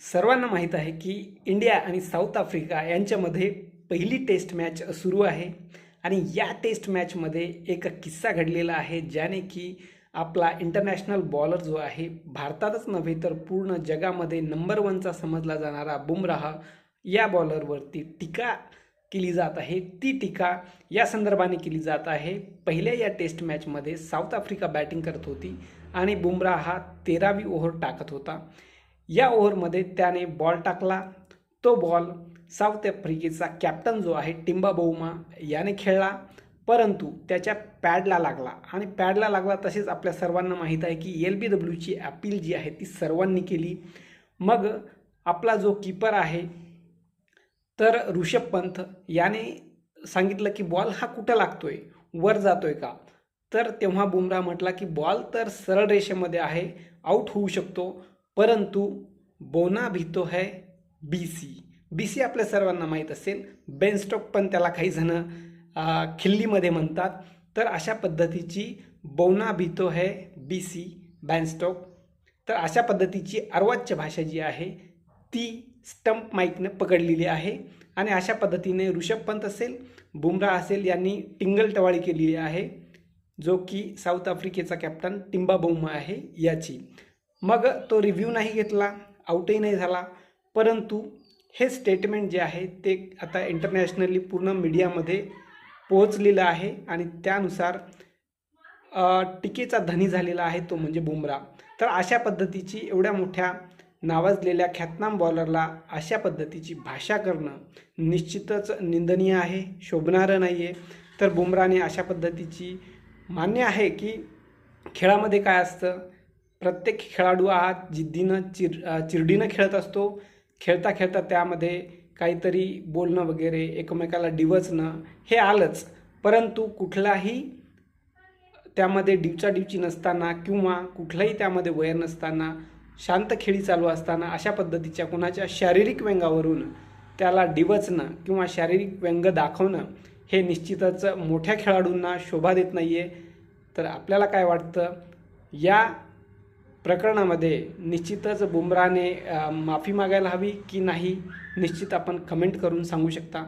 सर्वांना माहीत आहे की इंडिया आणि साऊथ आफ्रिका यांच्यामध्ये पहिली टेस्ट मॅच सुरू आहे आणि या टेस्ट मॅचमध्ये एक किस्सा घडलेला आहे ज्याने की आपला इंटरनॅशनल बॉलर जो आहे भारतातच नव्हे तर पूर्ण जगामध्ये नंबर वनचा समजला जाणारा बुमराह या बॉलरवरती टीका केली जात आहे। ती टीका या संदर्भाने केली जात आहे, पहिल्या या टेस्ट मॅचमध्ये साऊथ आफ्रिका बॅटिंग करत होती आणि बुमराह हा 13वी ओव्हर टाकत होता। या ओव्हरमध्ये त्याने बॉल टाकला। तो बॉल साऊथ आफ्रिकेचा कॅप्टन जो आहे टिम्बा बौमा याने खेळला, परंतु त्याच्या पॅडला लागला आणि पॅडला लागला तसेच आपल्या सर्वांना माहीत आहे की LBWची अपील जी आहे ती सर्वांनी केली। मग आपला जो कीपर आहे तर ऋषभ पंत याने सांगितलं की बॉल हा कुठं लागतोय, वर जातोय का? तर तेव्हा बुमराह म्हटला की बॉल तर सरळ रेषेमध्ये आहे, आउट होऊ शकतो, परंतु बोना भीतो है BC आपल्या सर्वांना माहीत असेल। बेन स्टोक पण त्याला काही जण खिल्लीमध्ये म्हणतात। तर अशा पद्धतीची बोना भीतो है BC बेन स्टोक, तर अशा पद्धतीची अर्वाच्य भाषा जी आहे ती स्टंप माईकने पकडलेली आहे आणि अशा पद्धतीने ऋषभ पंत असेल, बुमराह असेल यांनी टिंगलटवाळी केलेली आहे, जो की साऊथ आफ्रिकेचा कॅप्टन टिम्बा बौमा आहे याची। मग तो रिव्ह्यू नाही घेतला, आउटही नाही झाला, परंतु हे स्टेटमेंट जे आहे ते आता इंटरनॅशनली पूर्ण मीडियामध्ये पोहोचलेलं आहे आणि त्यानुसार टीकेचा धनी झालेला आहे तो म्हणजे बुमराह। तर अशा पद्धतीची एवढ्या मोठ्या नावाजलेल्या ख्यातनाम बॉलरला अशा पद्धतीची भाषा करणं निश्चितच निंदनीय आहे, शोभणारं नाही आहे। तर बुमराहने अशा पद्धतीची मान्य आहे की खेळामध्ये काय असतं, प्रत्येक खेळाडू हा जिद्दीनं चिरडीनं खेळत असतो, खेळता खेळता त्यामध्ये काहीतरी बोलणं वगैरे एकमेकाला डिवचणं हे आलंच, परंतु कुठलाही त्यामध्ये डिवचाडिवची नसताना किंवा कुठलंही त्यामध्ये वैर नसताना शांत खेळी चालू असताना अशा पद्धतीच्या कोणाच्या शारीरिक व्यंगावरून त्याला डिवचणं किंवा शारीरिक व्यंग दाखवणं हे निश्चितच मोठ्या खेळाडूंना शोभा देत नाही आहे। तर आपल्याला काय वाटतं या प्रकरणामध्ये निश्चितच बुमराहने माफी मागायला हवी की नाही, निश्चित आपण कमेंट करून सांगू शकता।